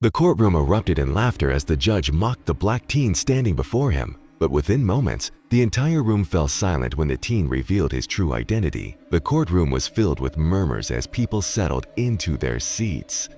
The courtroom erupted in laughter as the judge mocked the black teen standing before him. But within moments, the entire room fell silent when the teen revealed his true identity. The courtroom was filled with murmurs as people settled into their seats.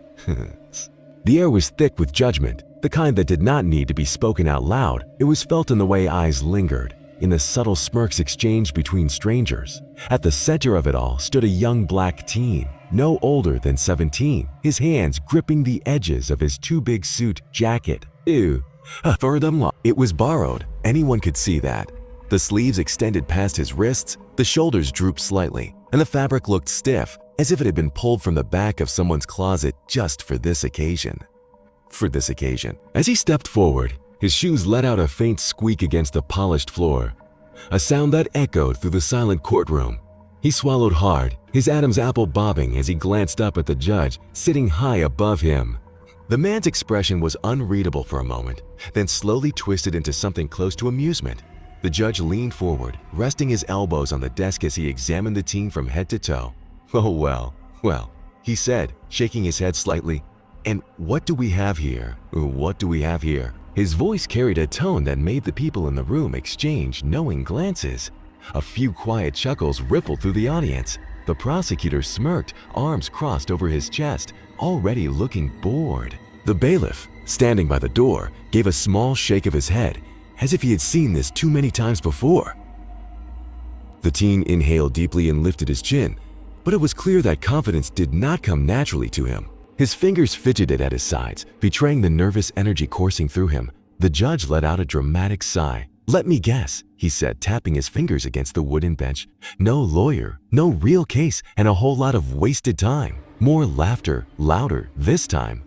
The air was thick with judgment, the kind that did not need to be spoken out loud. It was felt in the way eyes lingered, in the subtle smirks exchanged between strangers. At the center of it all stood a young black teen, no older than 17, his hands gripping the edges of his too-big suit jacket. Ew. It was borrowed. Anyone could see that. The sleeves extended past his wrists, the shoulders drooped slightly, and the fabric looked stiff, as if it had been pulled from the back of someone's closet just for this occasion. As he stepped forward, his shoes let out a faint squeak against the polished floor, a sound that echoed through the silent courtroom. He swallowed hard, his Adam's apple bobbing as he glanced up at the judge sitting high above him. The man's expression was unreadable for a moment, then slowly twisted into something close to amusement. The judge leaned forward, resting his elbows on the desk as he examined the teen from head to toe. "Oh well, he said, shaking his head slightly. "And what do we have here? What do we have here?" His voice carried a tone that made the people in the room exchange knowing glances. A few quiet chuckles rippled through the audience. The prosecutor smirked, arms crossed over his chest, already looking bored. The bailiff, standing by the door, gave a small shake of his head, as if he had seen this too many times before. The teen inhaled deeply and lifted his chin, but it was clear that confidence did not come naturally to him. His fingers fidgeted at his sides, betraying the nervous energy coursing through him. The judge let out a dramatic sigh. "Let me guess," he said, tapping his fingers against the wooden bench. "No lawyer, no real case, and a whole lot of wasted time. More laughter, louder this time."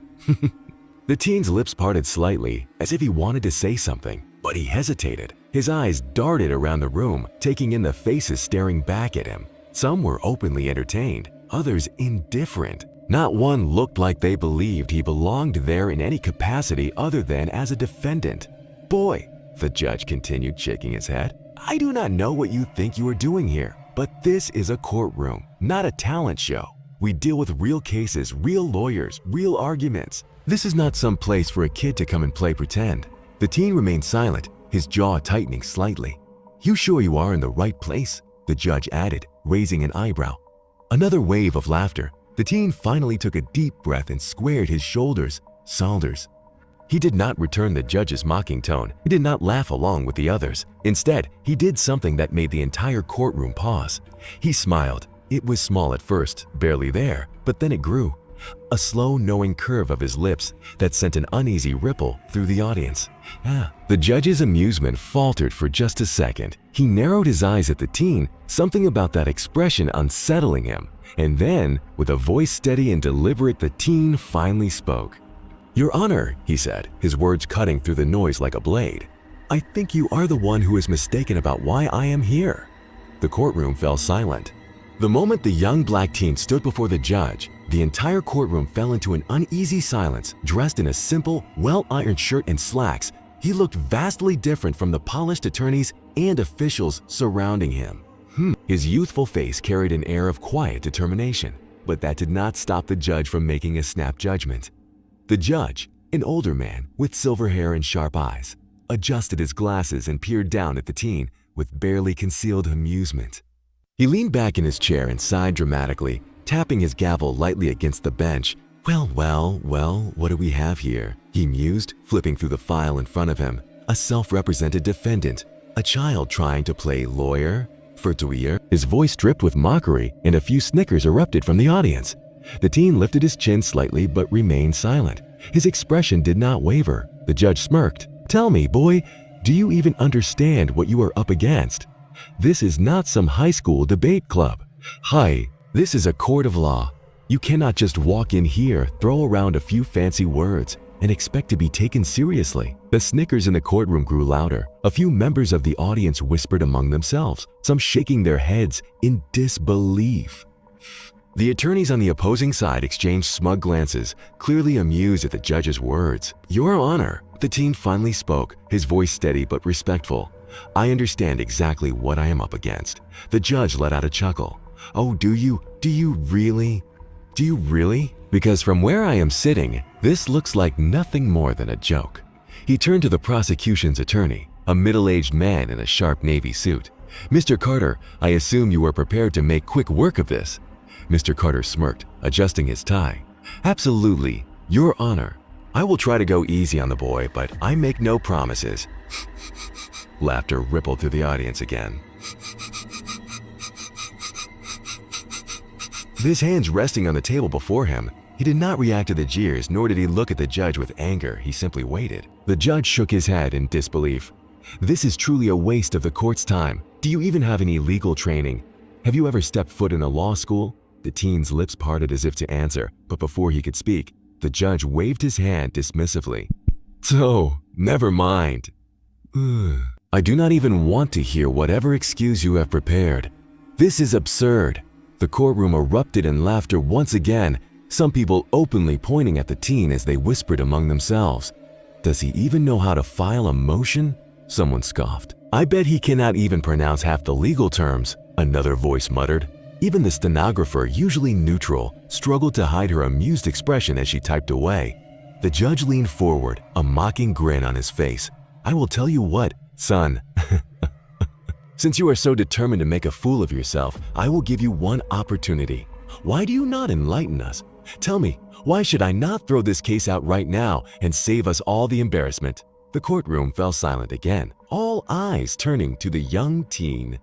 The teen's lips parted slightly, as if he wanted to say something, but he hesitated. His eyes darted around the room, taking in the faces staring back at him. Some were openly entertained, others indifferent. Not one looked like they believed he belonged there in any capacity other than as a defendant. "Boy," the judge continued, shaking his head, "I do not know what you think you are doing here, but this is a courtroom, not a talent show. We deal with real cases, real lawyers, real arguments. This is not some place for a kid to come and play pretend." The teen remained silent, his jaw tightening slightly. "You sure you are in the right place?" the judge added, raising an eyebrow. Another wave of laughter. The teen finally took a deep breath and squared his shoulders. Shoulders. He did not return the judge's mocking tone. He did not laugh along with the others. Instead, he did something that made the entire courtroom pause. He smiled. It was small at first, barely there, but then it grew. A slow, knowing curve of his lips that sent an uneasy ripple through the audience. The judge's amusement faltered for just a second. He narrowed his eyes at the teen, something about that expression unsettling him. And then, with a voice steady and deliberate, the teen finally spoke. "Your Honor," he said, his words cutting through the noise like a blade, "I think you are the one who is mistaken about why I am here." The courtroom fell silent. The moment the young black teen stood before the judge, the entire courtroom fell into an uneasy silence. Dressed in a simple, well-ironed shirt and slacks, he looked vastly different from the polished attorneys and officials surrounding him. His youthful face carried an air of quiet determination, but that did not stop the judge from making a snap judgment. The judge, an older man with silver hair and sharp eyes, adjusted his glasses and peered down at the teen with barely concealed amusement. He leaned back in his chair and sighed dramatically, tapping his gavel lightly against the bench. Well, what do we have here?" he mused, flipping through the file in front of him. "A self-represented defendant, a child trying to play lawyer? His voice dripped with mockery, and a few snickers erupted from the audience. The teen lifted his chin slightly but remained silent. His expression did not waver. The judge smirked. "Tell me, boy, do you even understand what you are up against? This is not some high school debate club. Hi, this is a court of law. You cannot just walk in here, throw around a few fancy words, and expect to be taken seriously." The snickers in the courtroom grew louder. A few members of the audience whispered among themselves, some shaking their heads in disbelief. The attorneys on the opposing side exchanged smug glances, clearly amused at the judge's words. "Your Honor," the teen finally spoke, his voice steady but respectful. "I understand exactly what I am up against." The judge let out a chuckle. "Oh, do you? Do you really?" Do you really? Because from where I am sitting, this looks like nothing more than a joke." He turned to the prosecution's attorney, a middle-aged man in a sharp navy suit. "Mr. Carter, I assume you were prepared to make quick work of this." Mr. Carter smirked, adjusting his tie. "Absolutely, Your Honor. I will try to go easy on the boy, but I make no promises." Laughter rippled through the audience again. With his hands resting on the table before him, he did not react to the jeers, nor did he look at the judge with anger. He simply waited. The judge shook his head in disbelief. "This is truly a waste of the court's time. Do you even have any legal training? Have you ever stepped foot in a law school?" The teen's lips parted as if to answer, but before he could speak, the judge waved his hand dismissively. "So, never mind. I do not even want to hear whatever excuse you have prepared. This is absurd." The courtroom erupted in laughter once again, some people openly pointing at the teen as they whispered among themselves. "Does he even know how to file a motion?" Someone scoffed. "I bet he cannot even pronounce half the legal terms," another voice muttered. Even the stenographer, usually neutral, struggled to hide her amused expression as she typed away. The judge leaned forward, a mocking grin on his face. "I will tell you what, son. Since you are so determined to make a fool of yourself, I will give you one opportunity. Why do you not enlighten us? Tell me, why should I not throw this case out right now and save us all the embarrassment?" The courtroom fell silent again, all eyes turning to the young teen.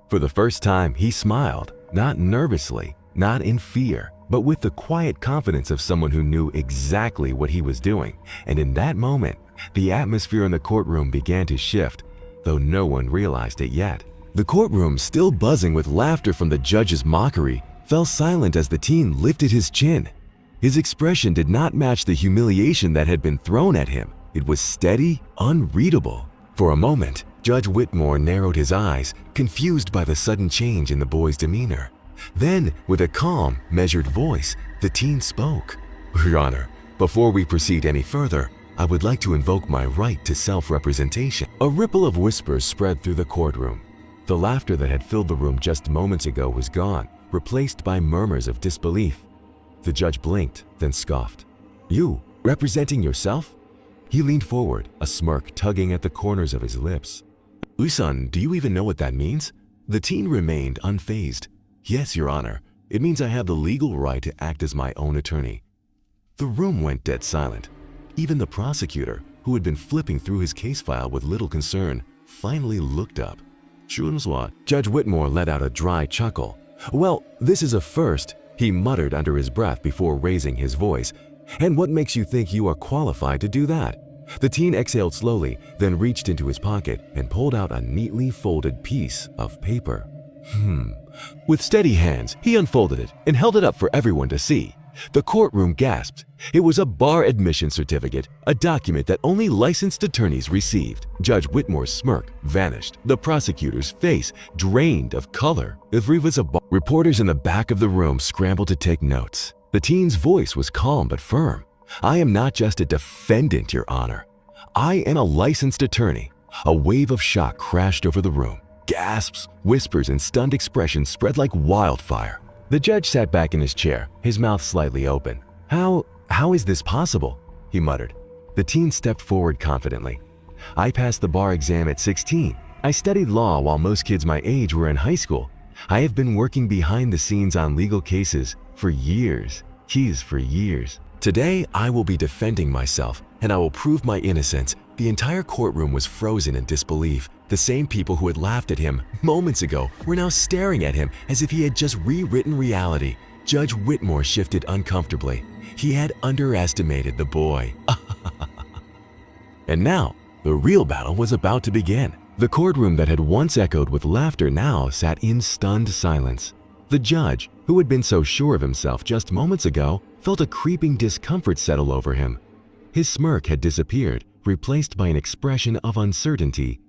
For the first time, he smiled, not nervously, not in fear, but with the quiet confidence of someone who knew exactly what he was doing. And in that moment, the atmosphere in the courtroom began to shift, though no one realized it yet. The courtroom, still buzzing with laughter from the judge's mockery, fell silent as the teen lifted his chin. His expression did not match the humiliation that had been thrown at him. It was steady, unreadable. For a moment, Judge Whitmore narrowed his eyes, confused by the sudden change in the boy's demeanor. Then, with a calm, measured voice, the teen spoke. "Your Honor, before we proceed any further, I would like to invoke my right to self-representation." A ripple of whispers spread through the courtroom. The laughter that had filled the room just moments ago was gone, replaced by murmurs of disbelief. The judge blinked, then scoffed. "You, representing yourself?" He leaned forward, a smirk tugging at the corners of his lips. "Usan, do you even know what that means?" The teen remained unfazed. "Yes, Your Honor. It means I have the legal right to act as my own attorney." The room went dead silent. Even the prosecutor, who had been flipping through his case file with little concern, finally looked up. Judge Whitmore let out a dry chuckle. "Well, this is a first," he muttered under his breath before raising his voice. "And what makes you think you are qualified to do that?" The teen exhaled slowly, then reached into his pocket and pulled out a neatly folded piece of paper. With steady hands, he unfolded it and held it up for everyone to see. The courtroom gasped. It was a bar admission certificate, a document that only licensed attorneys received. Judge Whitmore's smirk vanished. The prosecutor's face drained of color. Reporters in the back of the room scrambled to take notes. The teen's voice was calm but firm. "I am not just a defendant, Your Honor. I am a licensed attorney." A wave of shock crashed over the room. Gasps, whispers, and stunned expressions spread like wildfire. The judge sat back in his chair, his mouth slightly open. How is this possible?" he muttered. The teen stepped forward confidently. "I passed the bar exam at 16. I studied law while most kids my age were in high school. I have been working behind the scenes on legal cases for years. Today, I will be defending myself, and I will prove my innocence." The entire courtroom was frozen in disbelief. The same people who had laughed at him moments ago were now staring at him as if he had just rewritten reality. Judge Whitmore shifted uncomfortably. He had underestimated the boy. And now, the real battle was about to begin. The courtroom that had once echoed with laughter now sat in stunned silence. The judge, who had been so sure of himself just moments ago, felt a creeping discomfort settle over him. His smirk had disappeared, replaced by an expression of uncertainty.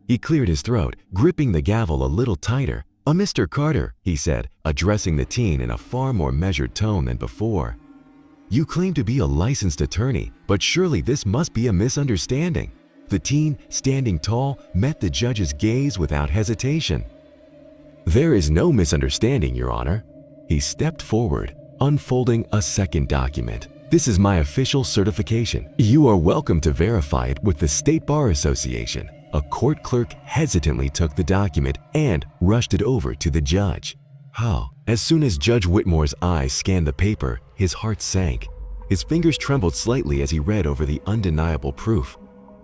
He cleared his throat, gripping the gavel a little tighter. "Mr. Carter," he said, addressing the teen in a far more measured tone than before. "You claim to be a licensed attorney, but surely this must be a misunderstanding." The teen, standing tall, met the judge's gaze without hesitation. "There is no misunderstanding, Your Honor." He stepped forward, unfolding a second document. "This is my official certification. You are welcome to verify it with the State Bar Association." A court clerk hesitantly took the document and rushed it over to the judge. How? As soon as Judge Whitmore's eyes scanned the paper, his heart sank. His fingers trembled slightly as he read over the undeniable proof.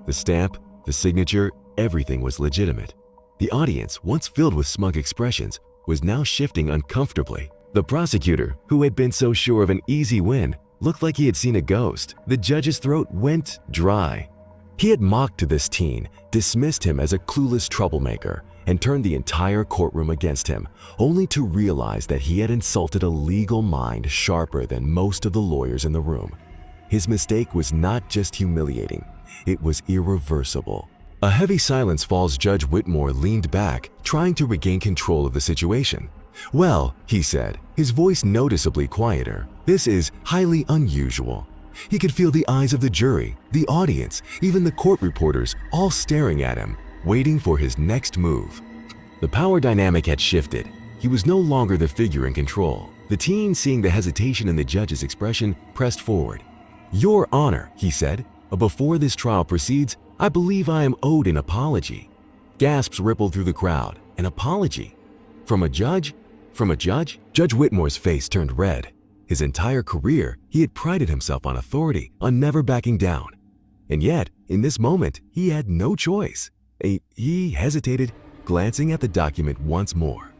The stamp, the signature, everything was legitimate. The audience, once filled with smug expressions, was now shifting uncomfortably. The prosecutor, who had been so sure of an easy win, looked like he had seen a ghost. The judge's throat went dry. He had mocked this teen, dismissed him as a clueless troublemaker, and turned the entire courtroom against him, only to realize that he had insulted a legal mind sharper than most of the lawyers in the room. His mistake was not just humiliating, it was irreversible. A heavy silence falls. Judge Whitmore leaned back, trying to regain control of the situation. "Well," he said, his voice noticeably quieter, "this is highly unusual." He could feel the eyes of the jury, the audience, even the court reporters, all staring at him, waiting for his next move. The power dynamic had shifted. He was no longer the figure in control. The teen, seeing the hesitation in the judge's expression, pressed forward. "Your Honor," he said, "before this trial proceeds, I believe I am owed an apology." Gasps rippled through the crowd. An apology? From a judge? From a judge? Judge Whitmore's face turned red. His entire career, he had prided himself on authority, on never backing down. And yet, in this moment, he had no choice. He hesitated, glancing at the document once more.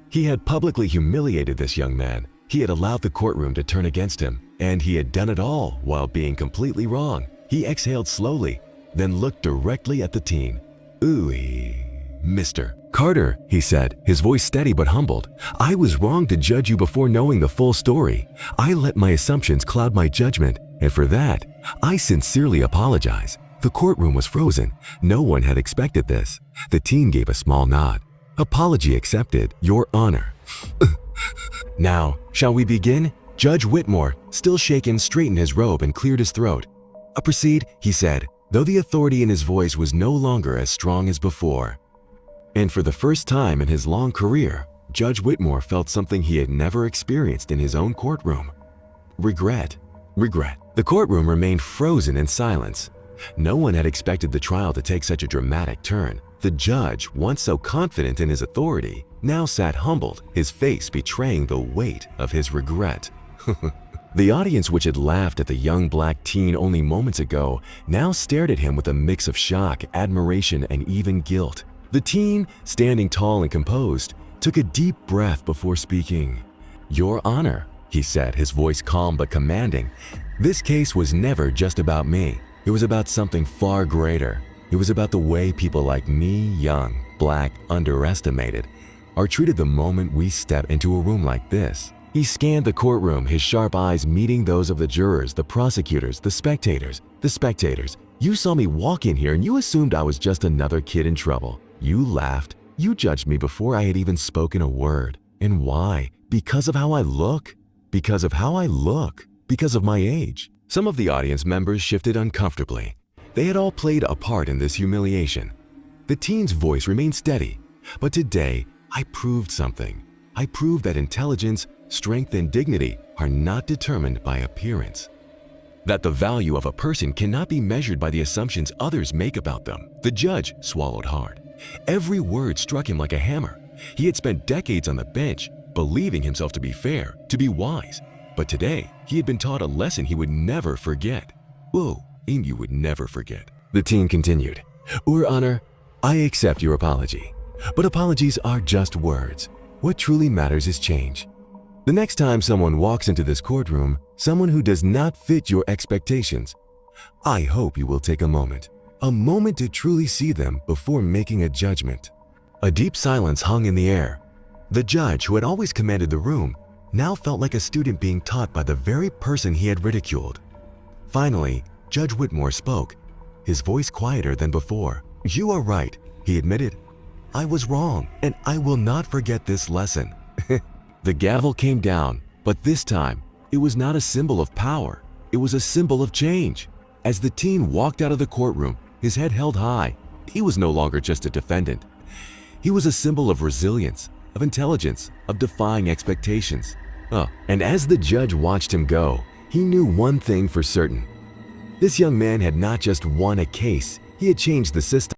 He had publicly humiliated this young man. He had allowed the courtroom to turn against him, and he had done it all while being completely wrong. He exhaled slowly, then looked directly at the teen. "Ooh, Mr. Carter," he said, his voice steady but humbled, "I was wrong to judge you before knowing the full story. I let my assumptions cloud my judgment, and for that, I sincerely apologize." The courtroom was frozen. No one had expected this. The teen gave a small nod. "Apology accepted, Your Honor." "Now, shall we begin?" Judge Whitmore, still shaken, straightened his robe and cleared his throat. "Proceed," he said, though the authority in his voice was no longer as strong as before. And for the first time in his long career, Judge Whitmore felt something he had never experienced in his own courtroom. Regret. Regret. The courtroom remained frozen in silence. No one had expected the trial to take such a dramatic turn. The judge, once so confident in his authority, now sat humbled, his face betraying the weight of his regret. The audience, which had laughed at the young black teen only moments ago, now stared at him with a mix of shock, admiration, and even guilt. The teen, standing tall and composed, took a deep breath before speaking. "Your Honor," he said, his voice calm but commanding, "this case was never just about me. It was about something far greater. It was about the way people like me, young, black, underestimated, are treated the moment we step into a room like this." He scanned the courtroom, his sharp eyes meeting those of the jurors, the prosecutors, the spectators. "The spectators, you saw me walk in here and you assumed I was just another kid in trouble. You laughed. You judged me before I had even spoken a word. And why? Because of how I look? Because of how I look? Because of my age?" Some of the audience members shifted uncomfortably. They had all played a part in this humiliation. The teen's voice remained steady. "But today, I proved something. I proved that intelligence, strength, and dignity are not determined by appearance. That the value of a person cannot be measured by the assumptions others make about them." The judge swallowed hard. Every word struck him like a hammer. He had spent decades on the bench, believing himself to be fair, to be wise. But today, he had been taught a lesson he would never forget. Whoa, and you would never forget. The teen continued. "Your Honor, I accept your apology. But apologies are just words. What truly matters is change. The next time someone walks into this courtroom, someone who does not fit your expectations, I hope you will take a moment to truly see them before making a judgment." A deep silence hung in the air. The judge, who had always commanded the room, now felt like a student being taught by the very person he had ridiculed. Finally, Judge Whitmore spoke, his voice quieter than before. "You are right," he admitted. "I was wrong, and I will not forget this lesson." The gavel came down, but this time, it was not a symbol of power. It was a symbol of change. As the teen walked out of the courtroom, his head held high, he was no longer just a defendant. He was a symbol of resilience, of intelligence, of defying expectations. Oh, and as the judge watched him go, he knew one thing for certain. This young man had not just won a case, he had changed the system.